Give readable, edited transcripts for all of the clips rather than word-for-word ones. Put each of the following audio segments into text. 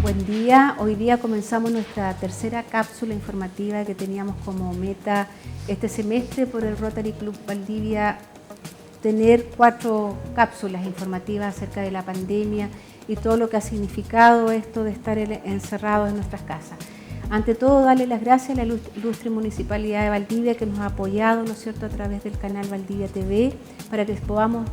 buen día. Hoy día comenzamos nuestra tercera cápsula informativa que teníamos como meta este semestre por el Rotary Club Valdivia, tener 4 cápsulas informativas acerca de la pandemia y todo lo que ha significado esto de estar encerrados en nuestras casas. Ante todo, darle las gracias a la ilustre Municipalidad de Valdivia que nos ha apoyado, ¿no es cierto?, a través del canal Valdivia TV para que podamos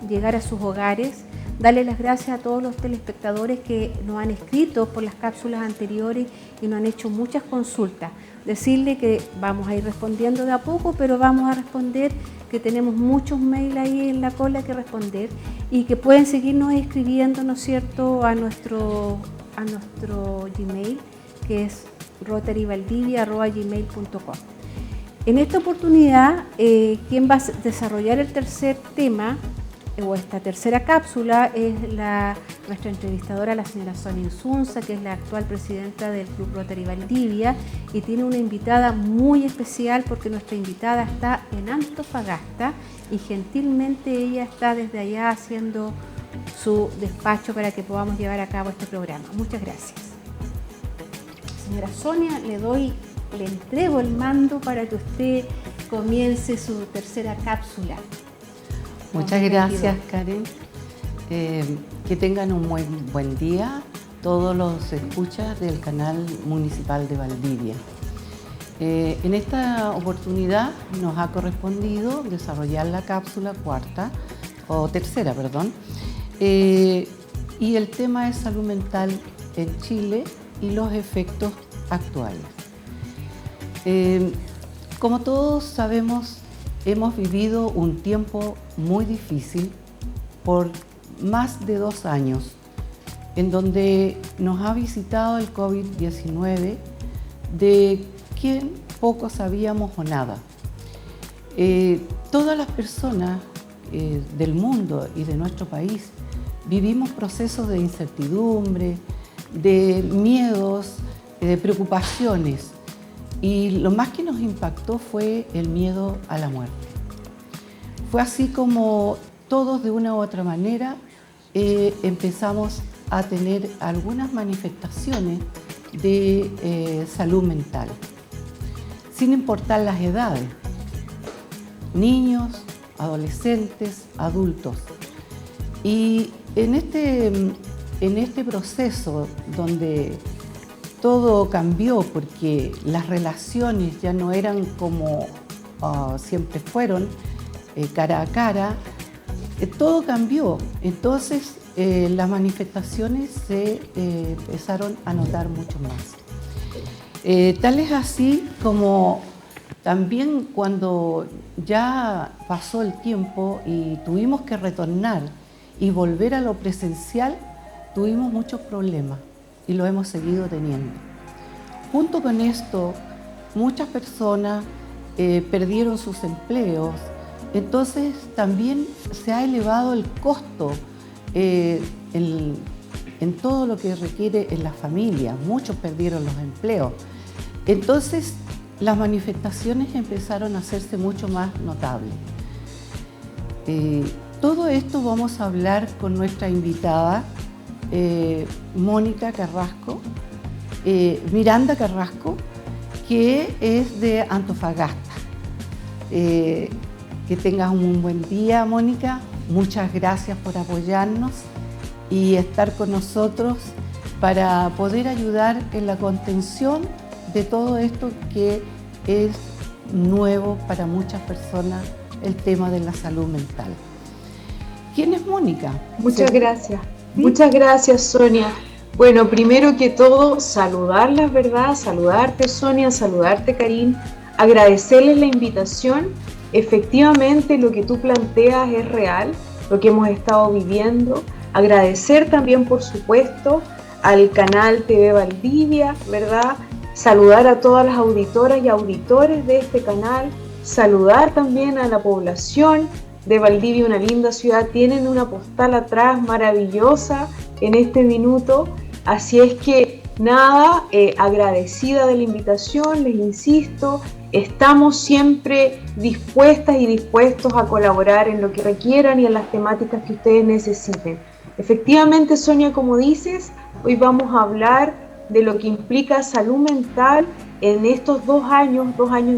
llegar a sus hogares. Darle las gracias a todos los telespectadores que nos han escrito por las cápsulas anteriores y nos han hecho muchas consultas. Decirle que vamos a ir respondiendo de a poco, pero vamos a responder, que tenemos muchos mails ahí en la cola que responder y que pueden seguirnos escribiendo, ¿no es cierto?, a nuestro Gmail, que es rotaryvaldivia@gmail.com. En esta oportunidad, quien va a desarrollar el tercer tema o esta tercera cápsula es nuestra entrevistadora, la señora Sonia Insunza, que es la actual presidenta del Club Rotary Valdivia, y tiene una invitada muy especial porque nuestra invitada está en Antofagasta y gentilmente ella está desde allá haciendo su despacho para que podamos llevar a cabo este programa. Muchas gracias. Señora Sonia, le entrego el mando para que usted comience su tercera cápsula. Muchas gracias, Karen. Que tengan un muy buen día todos los escuchas del canal municipal de Valdivia. En esta oportunidad nos ha correspondido desarrollar la cápsula tercera, y el tema es salud mental en Chile y los efectos actuales. Como todos sabemos, hemos vivido un tiempo muy difícil por más de 2 años, en donde nos ha visitado el COVID-19, de quien poco sabíamos o nada. Todas las personas del mundo y de nuestro país vivimos procesos de incertidumbre, de miedos, de preocupaciones, y lo más que nos impactó fue el miedo a la muerte. Fue así como todos de una u otra manera empezamos a tener algunas manifestaciones de salud mental, sin importar las edades, niños, adolescentes, adultos. Y en este proceso donde todo cambió porque las relaciones ya no eran como siempre fueron, cara a cara, todo cambió. Entonces las manifestaciones se empezaron a notar mucho más. Tal es así como también cuando ya pasó el tiempo y tuvimos que retornar y volver a lo presencial, tuvimos muchos problemas y lo hemos seguido teniendo. Junto con esto, muchas personas perdieron sus empleos, entonces también se ha elevado el costo en todo lo que requiere en la familia. Muchos perdieron los empleos. Entonces las manifestaciones empezaron a hacerse mucho más notables. Todo esto vamos a hablar con nuestra invitada, Miranda Carrasco, que es de Antofagasta. Que tengas un buen día, Mónica. Muchas gracias por apoyarnos y estar con nosotros para poder ayudar en la contención de todo esto que es nuevo para muchas personas, el tema de la salud mental. ¿Quién es Mónica? Muchas gracias. ¿Sí? Muchas gracias, Sonia. Bueno, primero que todo, saludarlas, ¿verdad? Saludarte, Sonia, saludarte, Karin, agradecerles la invitación. Efectivamente, lo que tú planteas es real, lo que hemos estado viviendo. Agradecer también, por supuesto, al canal TV Valdivia, ¿verdad? Saludar a todas las auditoras y auditores de este canal. Saludar también a la población de Valdivia, una linda ciudad. Tienen una postal atrás maravillosa en este minuto. Así es que nada, agradecida de la invitación, les insisto, estamos siempre dispuestas y dispuestos a colaborar en lo que requieran y en las temáticas que ustedes necesiten. Efectivamente, Sonia, como dices, Hoy vamos a hablar de lo que implica salud mental en estos 2 años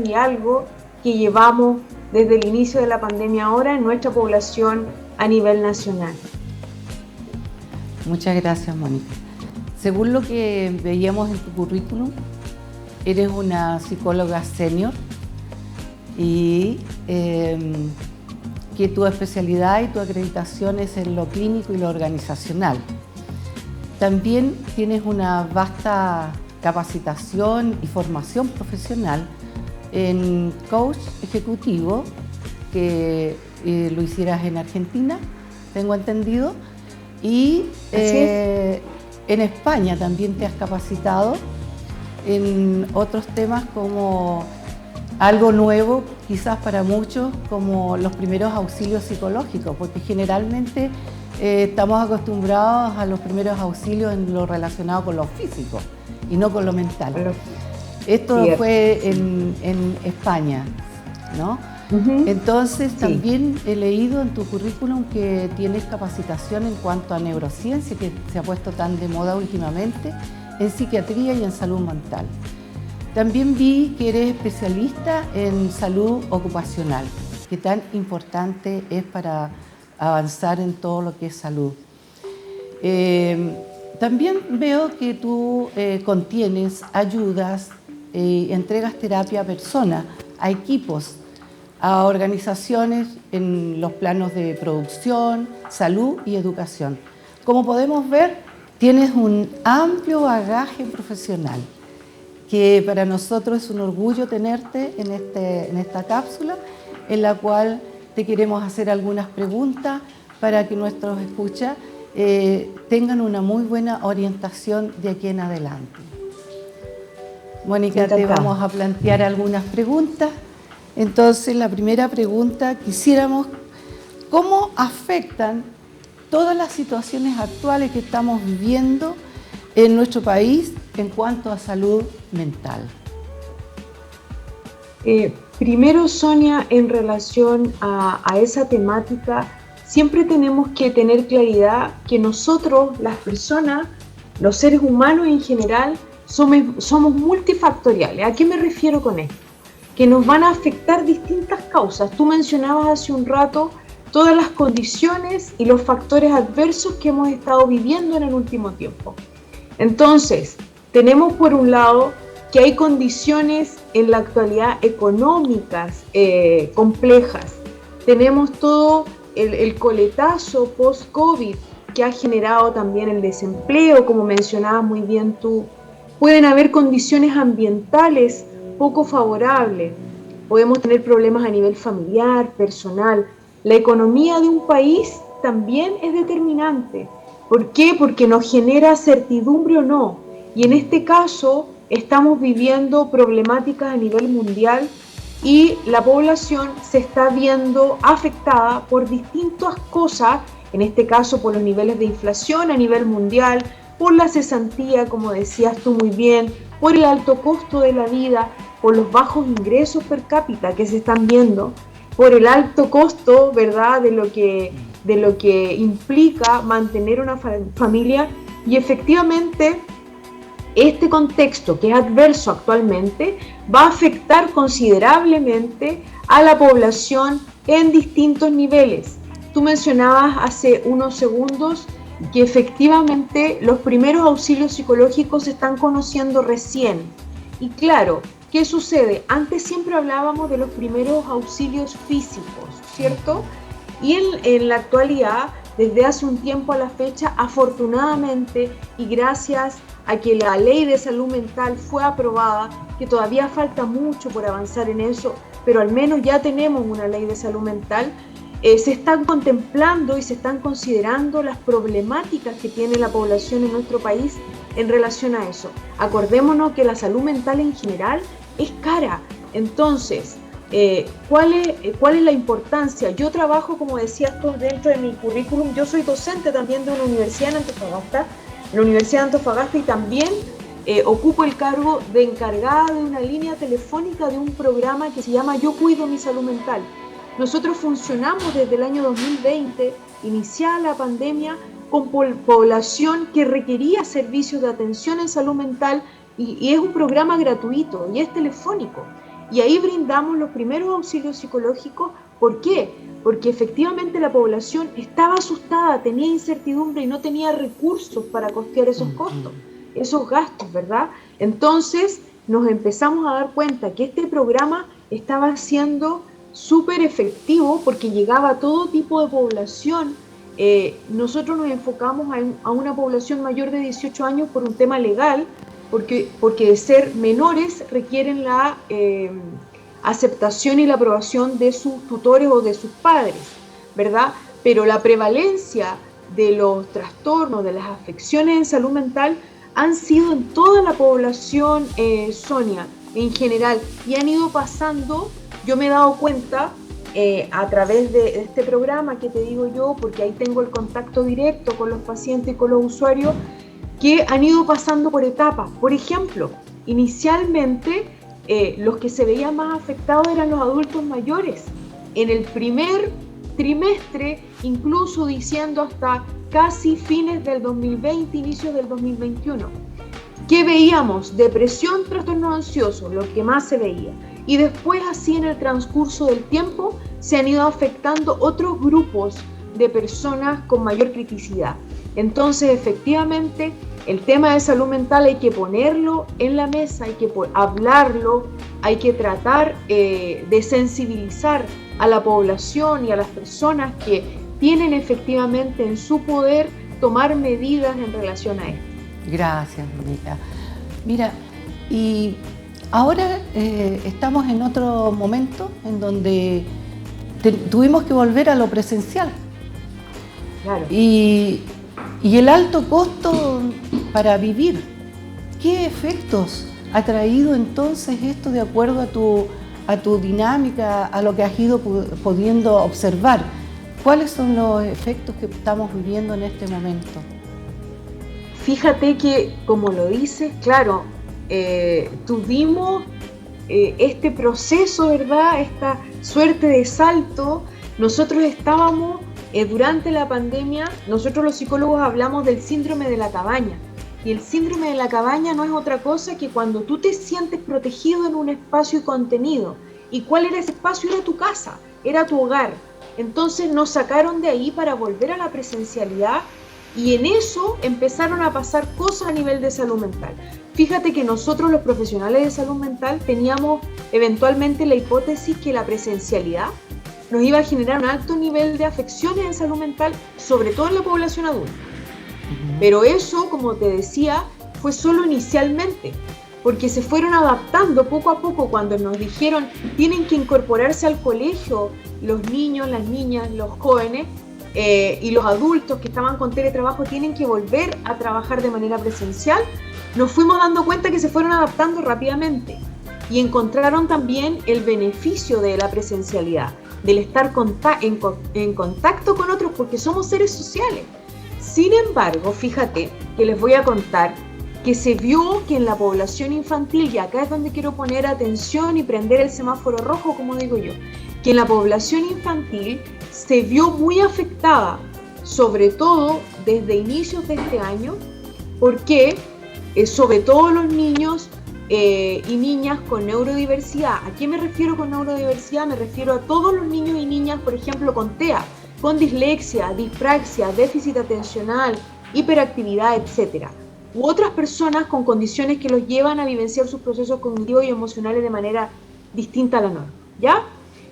y algo que llevamos desde el inicio de la pandemia ahora en nuestra población a nivel nacional. Muchas gracias, Mónica. Según lo que veíamos en tu currículum, eres una psicóloga senior y que tu especialidad y tu acreditación es en lo clínico y lo organizacional. También tienes una vasta capacitación y formación profesional en coach ejecutivo, que lo hicieras en Argentina, tengo entendido, y en España también te has capacitado en otros temas como algo nuevo, quizás para muchos, como los primeros auxilios psicológicos, porque generalmente estamos acostumbrados a los primeros auxilios en lo relacionado con lo físico y no con lo mental. Esto fue en España, ¿no? Entonces, también he leído en tu currículum que tienes capacitación en cuanto a neurociencia, que se ha puesto tan de moda últimamente, en psiquiatría y en salud mental. También vi que eres especialista en salud ocupacional, que tan importante es para avanzar en todo lo que es salud. También veo que tú contienes, ayudas y entregas terapia a personas, a equipos, a organizaciones en los planos de producción, salud y educación. Como podemos ver, tienes un amplio bagaje profesional, que para nosotros es un orgullo tenerte en esta cápsula, en la cual te queremos hacer algunas preguntas para que nuestros escuchas tengan una muy buena orientación de aquí en adelante. Mónica, te vamos a plantear algunas preguntas. Entonces, la primera pregunta, quisiéramos, ¿cómo afectan todas las situaciones actuales que estamos viviendo en nuestro país en cuanto a salud mental? Primero, Sonia, en relación a esa temática, siempre tenemos que tener claridad que nosotros, las personas, los seres humanos en general, somos multifactoriales. ¿A qué me refiero con esto? Que nos van a afectar distintas causas. Tú mencionabas hace un rato todas las condiciones y los factores adversos que hemos estado viviendo en el último tiempo. Entonces, tenemos por un lado que hay condiciones en la actualidad económicas complejas. Tenemos todo el coletazo post-COVID que ha generado también el desempleo, como mencionabas muy bien tú. Pueden haber condiciones ambientales poco favorables. Podemos tener problemas a nivel familiar, personal. La economía de un país también es determinante. ¿Por qué? Porque nos genera certidumbre o no. Y en este caso estamos viviendo problemáticas a nivel mundial y la población se está viendo afectada por distintas cosas, en este caso por los niveles de inflación a nivel mundial, por la cesantía, como decías tú muy bien, por el alto costo de la vida, por los bajos ingresos per cápita que se están viendo, por el alto costo, ¿verdad?, de lo que implica mantener una familia. Y efectivamente este contexto, que es adverso actualmente, va a afectar considerablemente a la población en distintos niveles. Tú mencionabas hace unos segundos que efectivamente los primeros auxilios psicológicos se están conociendo recién. Y claro, ¿qué sucede? Antes siempre hablábamos de los primeros auxilios físicos, ¿cierto? Y en la actualidad, desde hace un tiempo a la fecha, afortunadamente, y gracias a que la ley de salud mental fue aprobada, que todavía falta mucho por avanzar en eso, pero al menos ya tenemos una ley de salud mental, se están contemplando y se están considerando las problemáticas que tiene la población en nuestro país en relación a eso. Acordémonos que la salud mental en general es cara. Entonces, ¿cuál es la importancia? Yo trabajo, como decías tú, dentro de mi currículum. Yo soy docente también de una universidad en Antofagasta, y también ocupo el cargo de encargada de una línea telefónica de un programa que se llama Yo Cuido Mi Salud Mental. Nosotros funcionamos desde el año 2020, iniciada la pandemia, con población que requería servicios de atención en salud mental y es un programa gratuito y es telefónico. Y ahí brindamos los primeros auxilios psicológicos. ¿Por qué? Porque efectivamente la población estaba asustada, tenía incertidumbre y no tenía recursos para costear esos costos, esos gastos, ¿verdad? Entonces nos empezamos a dar cuenta que este programa estaba siendo súper efectivo porque llegaba a todo tipo de población. Nosotros nos enfocamos a una población mayor de 18 años por un tema legal, porque de ser menores requieren la aceptación y la aprobación de sus tutores o de sus padres, ¿verdad? Pero la prevalencia de los trastornos, de las afecciones en salud mental han sido en toda la población, Sonia, en general, y han ido pasando. Yo me he dado cuenta a través de este programa que te digo yo, porque ahí tengo el contacto directo con los pacientes y con los usuarios, que han ido pasando por etapas. Por ejemplo, inicialmente los que se veían más afectados eran los adultos mayores. En el primer trimestre, incluso diciendo hasta casi fines del 2020, inicios del 2021. ¿Qué veíamos? Depresión, trastornos ansiosos, lo que más se veía. Y después, así en el transcurso del tiempo, se han ido afectando otros grupos de personas con mayor criticidad. Entonces, efectivamente, el tema de salud mental hay que ponerlo en la mesa, hay que hablarlo, hay que tratar de sensibilizar a la población y a las personas que tienen efectivamente en su poder tomar medidas en relación a esto. Gracias, Mónica. Mira, y ahora estamos en otro momento en donde tuvimos que volver a lo presencial. Claro. Y el alto costo para vivir. ¿Qué efectos ha traído entonces esto de acuerdo a tu dinámica, a lo que has ido pudiendo observar? ¿Cuáles son los efectos que estamos viviendo en este momento? Fíjate que, como lo dices, claro, tuvimos este proceso, ¿verdad? Esta suerte de salto. Nosotros estábamos, durante la pandemia, nosotros los psicólogos hablamos del síndrome de la cabaña. Y el síndrome de la cabaña no es otra cosa que cuando tú te sientes protegido en un espacio y contenido. ¿Y cuál era ese espacio? Era tu casa, era tu hogar. Entonces nos sacaron de ahí para volver a la presencialidad y en eso empezaron a pasar cosas a nivel de salud mental. Fíjate que nosotros los profesionales de salud mental teníamos eventualmente la hipótesis que la presencialidad nos iba a generar un alto nivel de afecciones en salud mental, sobre todo en la población adulta. Pero eso, como te decía, fue solo inicialmente, porque se fueron adaptando poco a poco cuando nos dijeron tienen que incorporarse al colegio los niños, las niñas, los jóvenes y los adultos que estaban con teletrabajo tienen que volver a trabajar de manera presencial. Nos fuimos dando cuenta que se fueron adaptando rápidamente y encontraron también el beneficio de la presencialidad, del estar en contacto con otros, porque somos seres sociales. Sin embargo, fíjate que les voy a contar que se vio que en la población infantil, y acá es donde quiero poner atención y prender el semáforo rojo, como digo yo, que en la población infantil se vio muy afectada, sobre todo desde inicios de este año, porque sobre todo los niños y niñas con neurodiversidad. ¿A qué me refiero con neurodiversidad? Me refiero a todos los niños y niñas, por ejemplo, con TEA, con dislexia, dispraxia, déficit atencional, hiperactividad, etc. U otras personas con condiciones que los llevan a vivenciar sus procesos cognitivos y emocionales de manera distinta a la norma, ¿ya?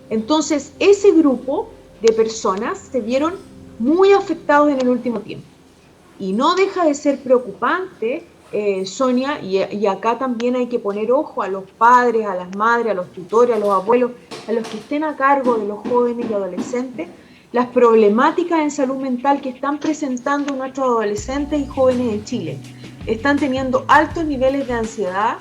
Entonces, ese grupo de personas se vieron muy afectados en el último tiempo. Y no deja de ser preocupante, Sonia, y acá también hay que poner ojo a los padres, a las madres, a los tutores, a los abuelos, a los que estén a cargo de los jóvenes y adolescentes, las problemáticas en salud mental que están presentando nuestros adolescentes y jóvenes en Chile. Están teniendo altos niveles de ansiedad.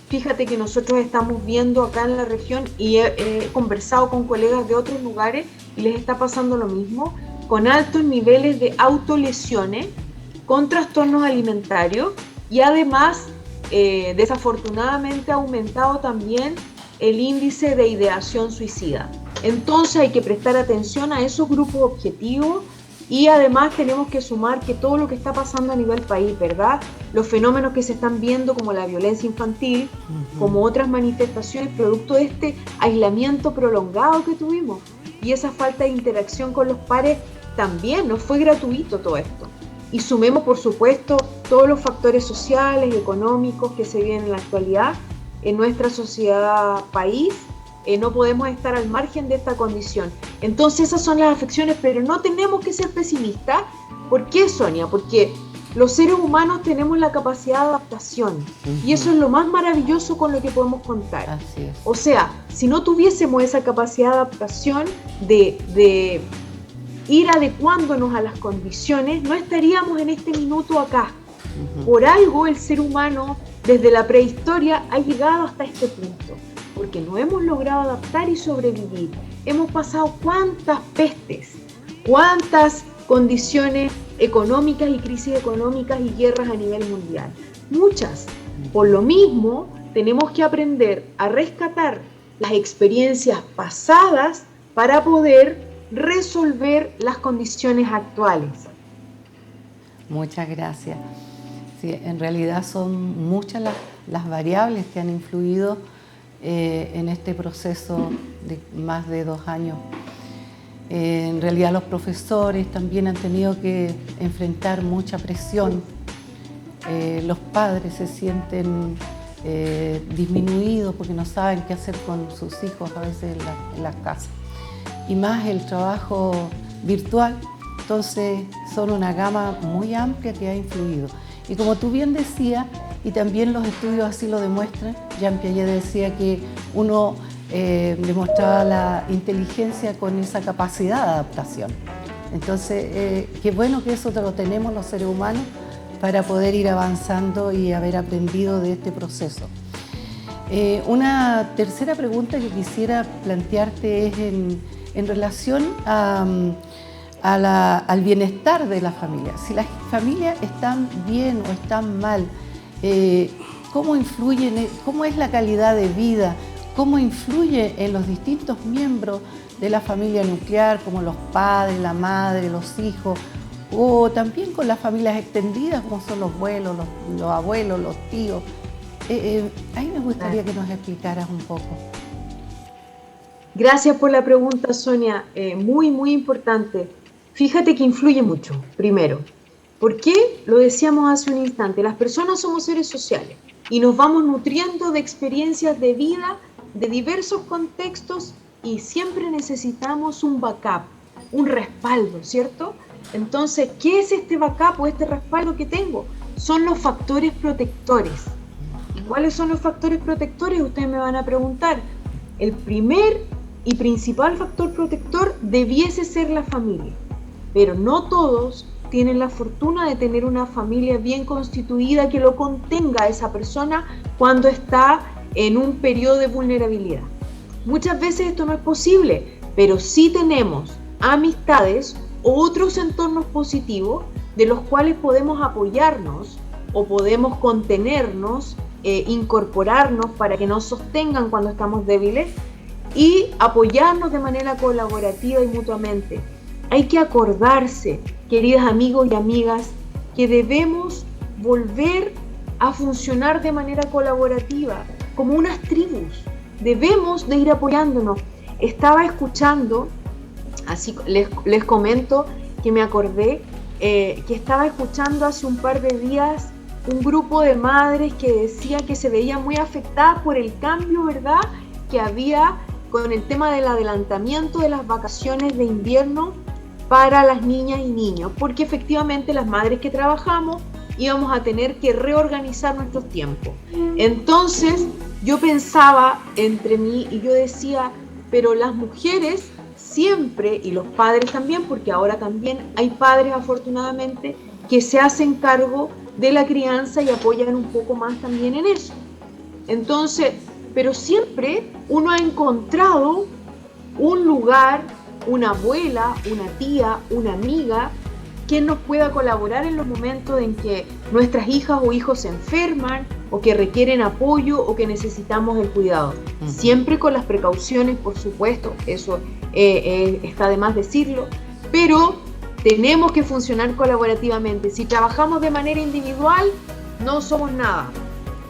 Fíjate que nosotros estamos viendo acá en la región y he conversado con colegas de otros lugares y les está pasando lo mismo, con altos niveles de autolesiones, con trastornos alimentarios y además, desafortunadamente, ha aumentado también el índice de ideación suicida. Entonces hay que prestar atención a esos grupos objetivos Y además tenemos que sumar que todo lo que está pasando a nivel país, ¿verdad? Los fenómenos que se están viendo como la violencia infantil, como otras manifestaciones producto de este aislamiento prolongado que tuvimos y esa falta de interacción con los pares también, no fue gratuito todo esto. Y sumemos, por supuesto, todos los factores sociales y económicos que se viven en la actualidad en nuestra sociedad país. No podemos estar al margen de esta condición. Entonces esas son las afecciones, pero no tenemos que ser pesimistas. ¿Por qué, Sonia? Porque los seres humanos tenemos la capacidad de adaptación y eso es lo más maravilloso con lo que podemos contar. Así es. O sea, si no tuviésemos esa capacidad de adaptación, de ir adecuándonos a las condiciones, no estaríamos en este minuto acá. Por algo el ser humano desde la prehistoria ha llegado hasta este punto, porque no hemos logrado adaptar y sobrevivir. Hemos pasado cuántas pestes, cuántas condiciones económicas y crisis económicas y guerras a nivel mundial. Muchas. Por lo mismo, tenemos que aprender a rescatar las experiencias pasadas para poder resolver las condiciones actuales. Muchas gracias. Sí, en realidad son muchas las variables que han influido en este proceso de más de 2 años. En realidad los profesores también han tenido que enfrentar mucha presión. Los padres se sienten disminuidos porque no saben qué hacer con sus hijos a veces en las casas. Y más el trabajo virtual, entonces son una gama muy amplia que ha influido. Y como tú bien decías, y también los estudios así lo demuestran, Jean Piaget decía que uno demostraba la inteligencia con esa capacidad de adaptación. Entonces, qué bueno que eso lo tenemos los seres humanos para poder ir avanzando y haber aprendido de este proceso. Una tercera pregunta que quisiera plantearte es en relación al bienestar de la familia. Si las familias están bien o están mal, ¿cómo influyen, cómo es la calidad de vida? ¿Cómo influye en los distintos miembros de la familia nuclear, como los padres, la madre, los hijos, o también con las familias extendidas, como son los abuelos, los abuelos, los tíos? Ahí me gustaría que nos explicaras un poco. Gracias por la pregunta, Sonia. Muy, muy importante. Fíjate que influye mucho, primero. ¿Por qué? Lo decíamos hace un instante. Las personas somos seres sociales y nos vamos nutriendo de experiencias de vida, de diversos contextos y siempre necesitamos un backup, un respaldo, ¿cierto? Entonces, ¿qué es este backup o este respaldo que tengo? Son los factores protectores. ¿Y cuáles son los factores protectores? Ustedes me van a preguntar. El primer y principal factor protector debiese ser la familia, pero no todos tienen la fortuna de tener una familia bien constituida que lo contenga a esa persona cuando está en un periodo de vulnerabilidad. Muchas veces esto no es posible, pero sí tenemos amistades o otros entornos positivos de los cuales podemos apoyarnos o podemos contenernos, incorporarnos para que nos sostengan cuando estamos débiles y apoyarnos de manera colaborativa y mutuamente. Hay que acordarse, queridos amigos y amigas, que debemos volver a funcionar de manera colaborativa, como unas tribus. Debemos de ir apoyándonos. Estaba escuchando, así les comento que me acordé, que estaba escuchando hace un par de días un grupo de madres que decía que se veían muy afectadas por el cambio, ¿verdad?, que había con el tema del adelantamiento de las vacaciones de invierno para las niñas y niños, porque efectivamente las madres que trabajamos íbamos a tener que reorganizar nuestros tiempos. Entonces yo pensaba entre mí y yo decía, pero las mujeres siempre, y los padres también, porque ahora también hay padres afortunadamente que se hacen cargo de la crianza y apoyan un poco más también en eso. Entonces, pero siempre uno ha encontrado un lugar, una abuela, una tía, una amiga, quien nos pueda colaborar en los momentos en que nuestras hijas o hijos se enferman o que requieren apoyo o que necesitamos el cuidado. Siempre con las precauciones, por supuesto, eso está de más decirlo, pero tenemos que funcionar colaborativamente. Si trabajamos de manera individual, no somos nada.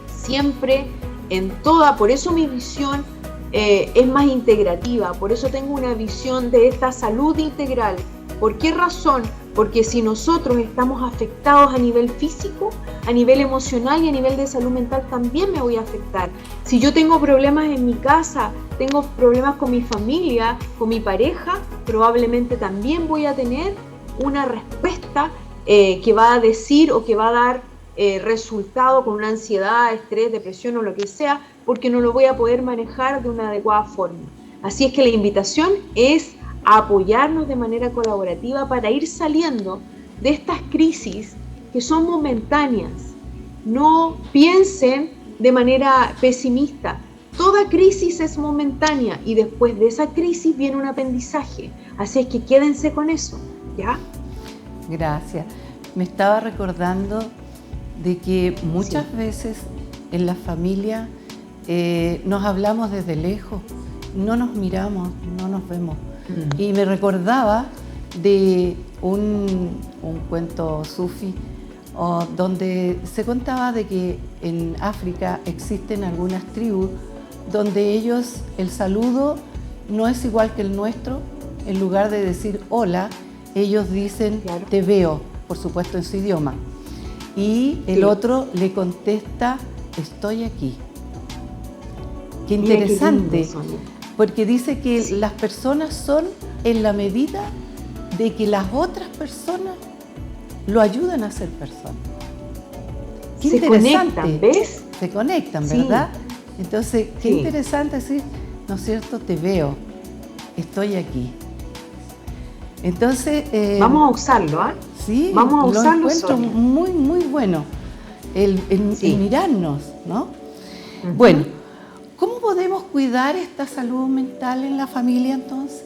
Siempre, en toda, por eso mi visión es más integrativa, por eso tengo una visión de esta salud integral. ¿Por qué razón? Porque si nosotros estamos afectados a nivel físico, a nivel emocional y a nivel de salud mental también me voy a afectar. Si yo tengo problemas en mi casa, tengo problemas con mi familia, con mi pareja, probablemente también voy a tener una respuesta que va a decir o que va a dar resultado con una ansiedad, estrés, depresión o lo que sea, porque no lo voy a poder manejar de una adecuada forma. Así es que la invitación es a apoyarnos de manera colaborativa para ir saliendo de estas crisis que son momentáneas. No piensen de manera pesimista. Toda crisis es momentánea y después de esa crisis viene un aprendizaje. Así es que quédense con eso, ¿ya? Gracias. Me estaba recordando de que muchas veces en la familia nos hablamos desde lejos, no nos miramos, no nos vemos. Y me recordaba de un cuento sufí donde se contaba de que en África existen algunas tribus donde ellos, el saludo no es igual que el nuestro. En lugar de decir hola, ellos dicen te veo, por supuesto en su idioma. Y el otro le contesta estoy aquí. Qué interesante. Qué lindo, porque dice que las personas son en la medida de que las otras personas lo ayudan a ser personas. Qué se interesante. Conectan, ¿ves? Se conectan, ¿verdad? Entonces, qué interesante decir, ¿no es cierto? Te veo, estoy aquí. Entonces... vamos a usarlo, ¿ah? Sí, vamos a usarlo, lo encuentro Sonia. muy, muy bueno, el mirarnos, ¿no? Bueno, ¿cómo podemos cuidar esta salud mental en la familia entonces?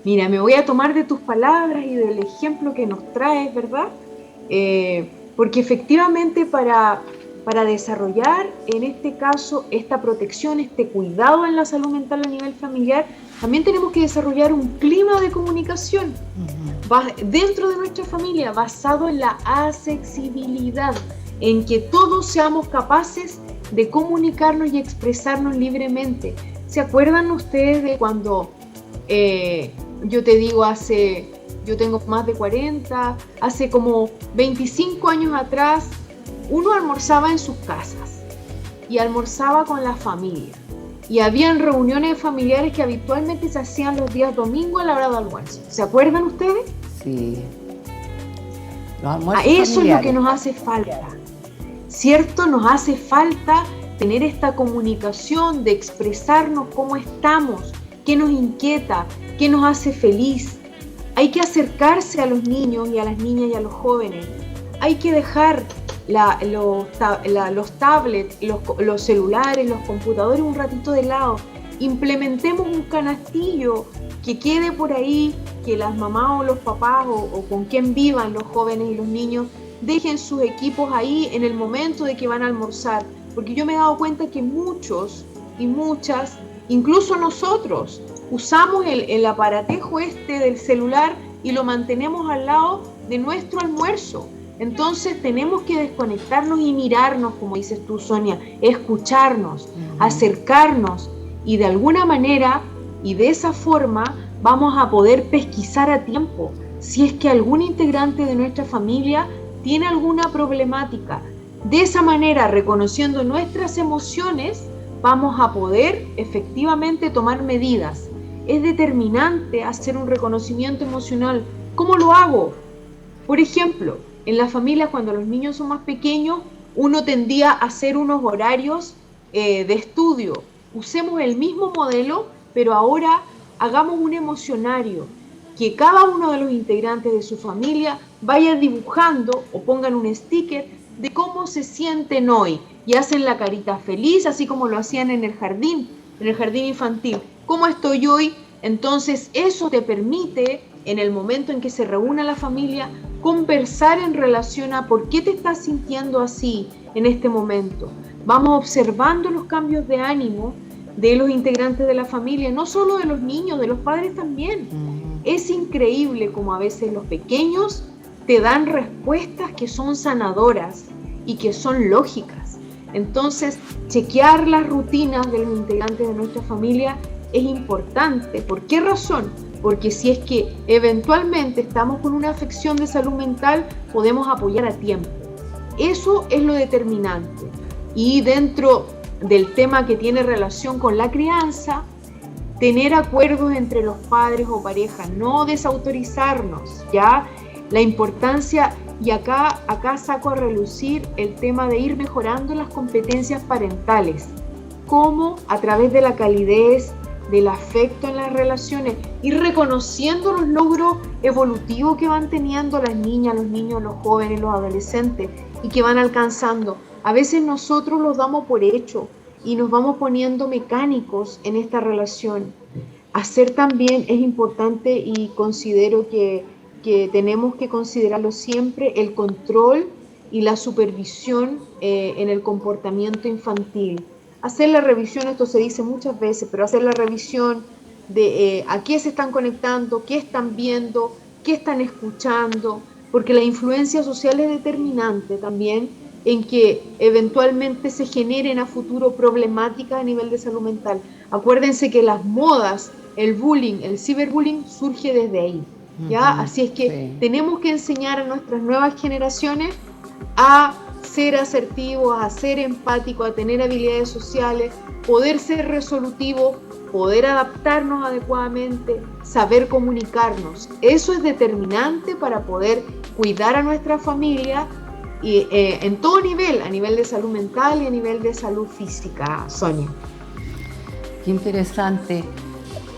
Mira, me voy a tomar de tus palabras y del ejemplo que nos traes, ¿verdad? Porque efectivamente para desarrollar en este caso esta protección, este cuidado en la salud mental a nivel familiar, también tenemos que desarrollar un clima de comunicación dentro de nuestra familia basado en la accesibilidad, en que todos seamos capaces de comunicarnos y expresarnos libremente. ¿Se acuerdan ustedes de cuando yo te digo yo tengo más de 40, hace como 25 años atrás, uno almorzaba en sus casas y almorzaba con la familia y habían reuniones familiares que habitualmente se hacían los días domingos a la hora de almuerzo? ¿Se acuerdan ustedes? Sí. Los almuerzos Eso familiares. Es lo que nos hace falta, ¿cierto? Nos hace falta tener esta comunicación de expresarnos cómo estamos, qué nos inquieta, qué nos hace feliz. Hay que acercarse a los niños y a las niñas y a los jóvenes. Hay que dejar los tablets, los celulares, los computadores un ratito de lado. Implementemos un canastillo que quede por ahí, que las mamás o los papás o con quien vivan los jóvenes y los niños dejen sus equipos ahí en el momento de que van a almorzar. Porque yo me he dado cuenta que muchos y muchas, incluso nosotros, usamos el aparatejo del celular y lo mantenemos al lado de nuestro almuerzo. Entonces tenemos que desconectarnos y mirarnos, como dices tú, Sonia, escucharnos, acercarnos y de alguna manera y de esa forma vamos a poder pesquisar a tiempo si es que algún integrante de nuestra familia tiene alguna problemática. De esa manera, reconociendo nuestras emociones, vamos a poder efectivamente tomar medidas. Es determinante hacer un reconocimiento emocional. ¿Cómo lo hago? Por ejemplo, en las familias cuando los niños son más pequeños, uno tendía a hacer unos horarios de estudio. Usemos el mismo modelo, pero ahora hagamos un emocionario, que cada uno de los integrantes de su familia vaya dibujando o pongan un sticker de cómo se sienten hoy y hacen la carita feliz, así como lo hacían en el jardín infantil. ¿Cómo estoy hoy? Entonces eso te permite, en el momento en que se reúna la familia, conversar en relación a por qué te estás sintiendo así en este momento. Vamos observando los cambios de ánimo de los integrantes de la familia, no solo de los niños, de los padres también. Es increíble como a veces los pequeños te dan respuestas que son sanadoras y que son lógicas. Entonces, chequear las rutinas de los integrantes de nuestra familia es importante. ¿Por qué razón? Porque si es que eventualmente estamos con una afección de salud mental, podemos apoyar a tiempo. Eso es lo determinante. Y dentro del tema que tiene relación con la crianza, tener acuerdos entre los padres o parejas, no desautorizarnos, ¿ya? La importancia, y acá saco a relucir el tema de ir mejorando las competencias parentales, cómo a través de la calidez, del afecto en las relaciones, ir reconociendo los logros evolutivos que van teniendo las niñas, los niños, los jóvenes, los adolescentes y que van alcanzando. A veces nosotros los damos por hecho y nos vamos poniendo mecánicos en esta relación. Hacer también es importante y considero que tenemos que considerarlo siempre el control y la supervisión en el comportamiento infantil. Hacer la revisión, esto se dice muchas veces, pero hacer la revisión de a qué se están conectando, qué están viendo, qué están escuchando, porque la influencia social es determinante también en que eventualmente se generen a futuro problemáticas a nivel de salud mental. Acuérdense que las modas, el bullying, el ciberbullying surge desde ahí, ¿ya? Así es que tenemos que enseñar a nuestras nuevas generaciones a ser asertivos, a ser empáticos, a tener habilidades sociales, poder ser resolutivos, poder adaptarnos adecuadamente, saber comunicarnos. Eso es determinante para poder cuidar a nuestra familia y, en todo nivel, a nivel de salud mental y a nivel de salud física, Sonia. Qué interesante.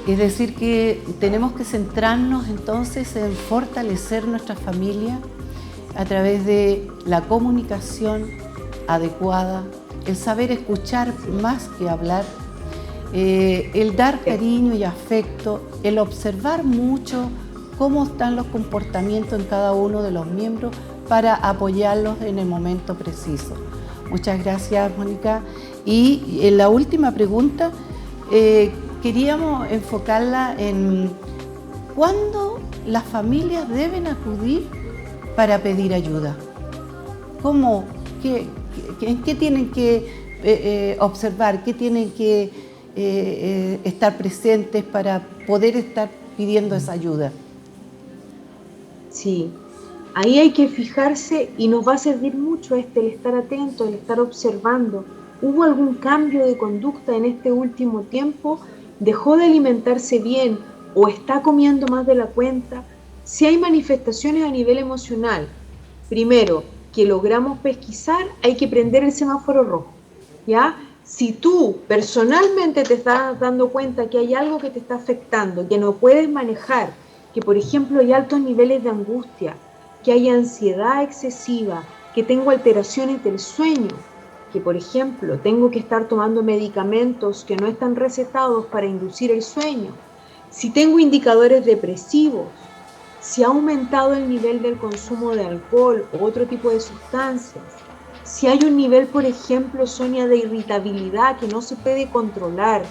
Es decir, que tenemos que centrarnos entonces en fortalecer nuestra familia a través de la comunicación adecuada, el saber escuchar más que hablar, el dar cariño y afecto, el observar mucho cómo están los comportamientos en cada uno de los miembros para apoyarlos en el momento preciso. Muchas gracias, Mónica. Y en la última pregunta, queríamos enfocarla en cuándo las familias deben acudir para pedir ayuda. ¿Cómo? ¿Qué tienen que observar? ¿Qué tienen que estar presentes para poder estar pidiendo esa ayuda? Sí, ahí hay que fijarse y nos va a servir mucho el estar atento, el estar observando. ¿Hubo algún cambio de conducta en este último tiempo? ¿Dejó de alimentarse bien o está comiendo más de la cuenta? Si hay manifestaciones a nivel emocional, primero, que logramos pesquisar, hay que prender el semáforo rojo, ¿ya? Si tú personalmente te estás dando cuenta que hay algo que te está afectando, que no puedes manejar, que por ejemplo hay altos niveles de angustia, que hay ansiedad excesiva, que tengo alteraciones del sueño, que por ejemplo tengo que estar tomando medicamentos que no están recetados para inducir el sueño, si tengo indicadores depresivos, si ha aumentado el nivel del consumo de alcohol o otro tipo de sustancias, si hay un nivel, por ejemplo, Sonia, de irritabilidad que no se puede controlar,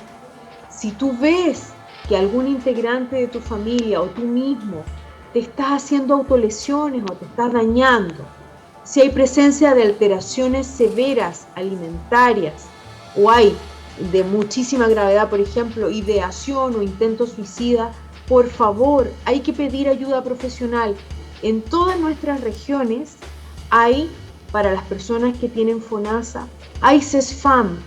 si tú ves que algún integrante de tu familia o tú mismo te estás haciendo autolesiones o te estás dañando, si hay presencia de alteraciones severas alimentarias o hay de muchísima gravedad, por ejemplo, ideación o intento suicida, por favor, hay que pedir ayuda profesional. En todas nuestras regiones hay, para las personas que tienen FONASA, hay CESFAM,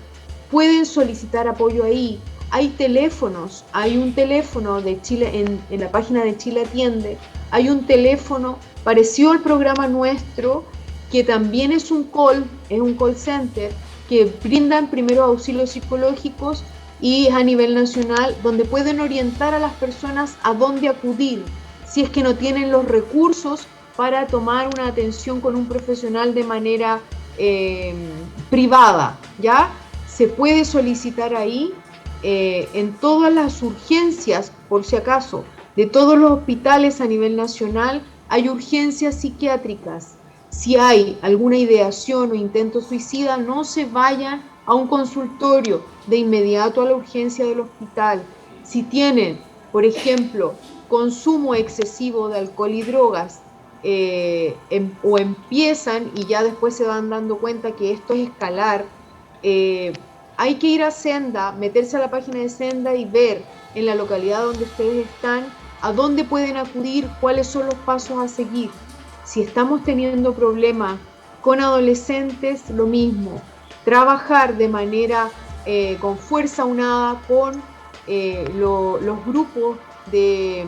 pueden solicitar apoyo ahí. Hay teléfonos, hay un teléfono de Chile, en la página de Chile Atiende, hay un teléfono parecido al programa nuestro, que también es un call center, que brindan primeros auxilios psicológicos y es a nivel nacional, donde pueden orientar a las personas a dónde acudir, si es que no tienen los recursos para tomar una atención con un profesional de manera privada, ¿ya? Se puede solicitar ahí. En todas las urgencias, por si acaso, de todos los hospitales a nivel nacional, hay urgencias psiquiátricas. Si hay alguna ideación o intento suicida, no se vayan a un consultorio, de inmediato a la urgencia del hospital. Si tienen, por ejemplo, consumo excesivo de alcohol y drogas, o empiezan y ya después se van dando cuenta que esto es escalar, hay que ir a Senda, meterse a la página de Senda y ver en la localidad donde ustedes están a dónde pueden acudir, cuáles son los pasos a seguir. Si estamos teniendo problemas con adolescentes, lo mismo, trabajar de manera con fuerza unada con los grupos de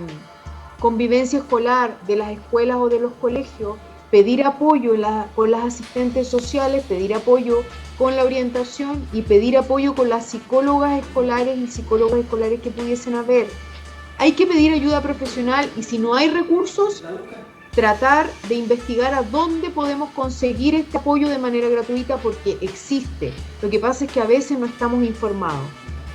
convivencia escolar de las escuelas o de los colegios, pedir apoyo con las asistentes sociales, pedir apoyo con la orientación y pedir apoyo con las psicólogas escolares y psicólogos escolares que pudiesen haber. Hay que pedir ayuda profesional y si no hay recursos, tratar de investigar a dónde podemos conseguir este apoyo de manera gratuita porque existe. Lo que pasa es que a veces no estamos informados.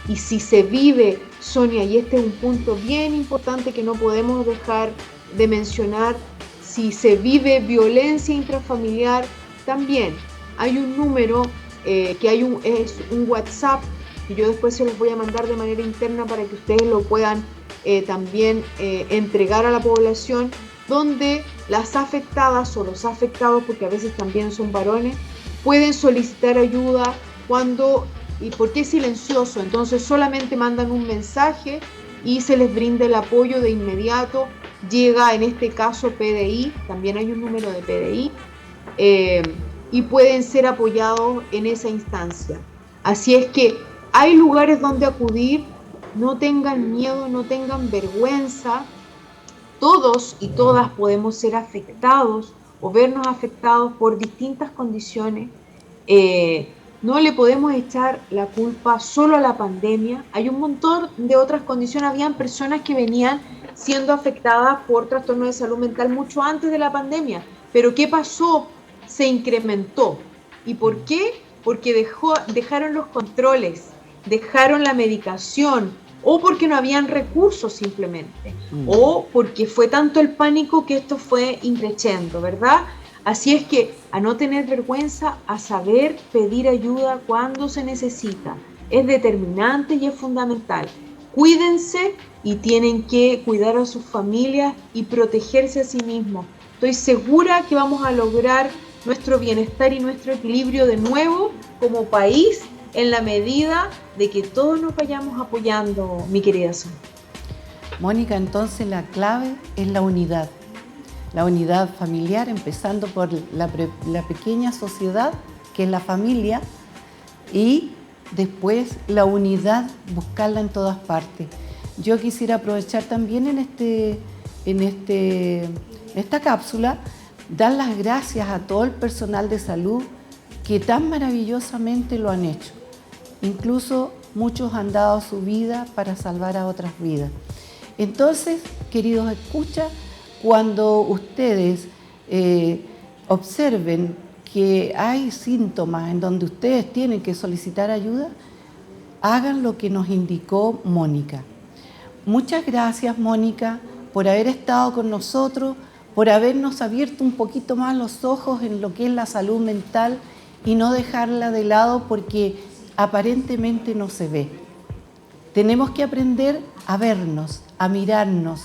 Y si se vive, Sonia, y este es un punto bien importante que no podemos dejar de mencionar, si se vive violencia intrafamiliar, también hay un número es un WhatsApp, que yo después se los voy a mandar de manera interna para que ustedes lo puedan también entregar a la población, donde las afectadas o los afectados, porque a veces también son varones, pueden solicitar ayuda ¿y por qué es silencioso? Entonces solamente mandan un mensaje y se les brinda el apoyo de inmediato. Llega en este caso PDI, también hay un número de PDI, y pueden ser apoyados en esa instancia. Así es que hay lugares donde acudir, no tengan miedo, no tengan vergüenza. Todos y todas podemos ser afectados o vernos afectados por distintas condiciones. No le podemos echar la culpa solo a la pandemia. Hay un montón de otras condiciones. Habían personas que venían siendo afectadas por trastornos de salud mental mucho antes de la pandemia. Pero ¿qué pasó? Se incrementó. ¿Y por qué? Porque dejaron los controles, dejaron la medicación, o porque no habían recursos simplemente, o porque fue tanto el pánico que esto fue increciendo, ¿verdad? Así es que a no tener vergüenza, a saber pedir ayuda cuando se necesita. Es determinante y es fundamental. Cuídense y tienen que cuidar a sus familias y protegerse a sí mismos. Estoy segura que vamos a lograr nuestro bienestar y nuestro equilibrio de nuevo como país en la medida de que todos nos vayamos apoyando, mi querida Sonia. Mónica, entonces la clave es la unidad familiar, empezando por la pequeña sociedad, que es la familia, y después la unidad, buscarla en todas partes. Yo quisiera aprovechar también en esta cápsula, dar las gracias a todo el personal de salud que tan maravillosamente lo han hecho. Incluso muchos han dado su vida para salvar a otras vidas. Entonces, queridos escuchas, cuando ustedes observen que hay síntomas en donde ustedes tienen que solicitar ayuda, hagan lo que nos indicó Mónica. Muchas gracias, Mónica, por haber estado con nosotros, por habernos abierto un poquito más los ojos en lo que es la salud mental y no dejarla de lado porque aparentemente no se ve. Tenemos que aprender a vernos, a mirarnos,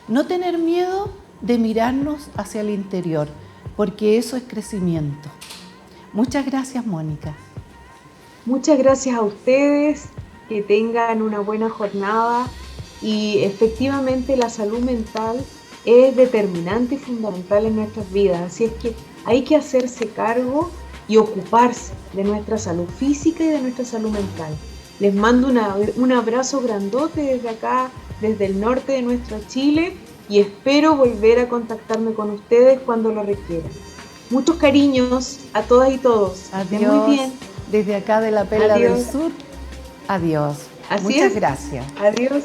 no tener miedo de mirarnos hacia el interior, porque eso es crecimiento. Muchas gracias, Mónica. Muchas gracias a ustedes, que tengan una buena jornada y efectivamente la salud mental es determinante y fundamental en nuestras vidas, así es que hay que hacerse cargo y ocuparse de nuestra salud física y de nuestra salud mental. Les mando un abrazo grandote desde acá, desde el norte de nuestro Chile, y espero volver a contactarme con ustedes cuando lo requieran. Muchos cariños a todas y todos. Adiós. Muy bien. Desde acá de la Perla del Sur. Adiós. Así Muchas es. gracias. Adiós.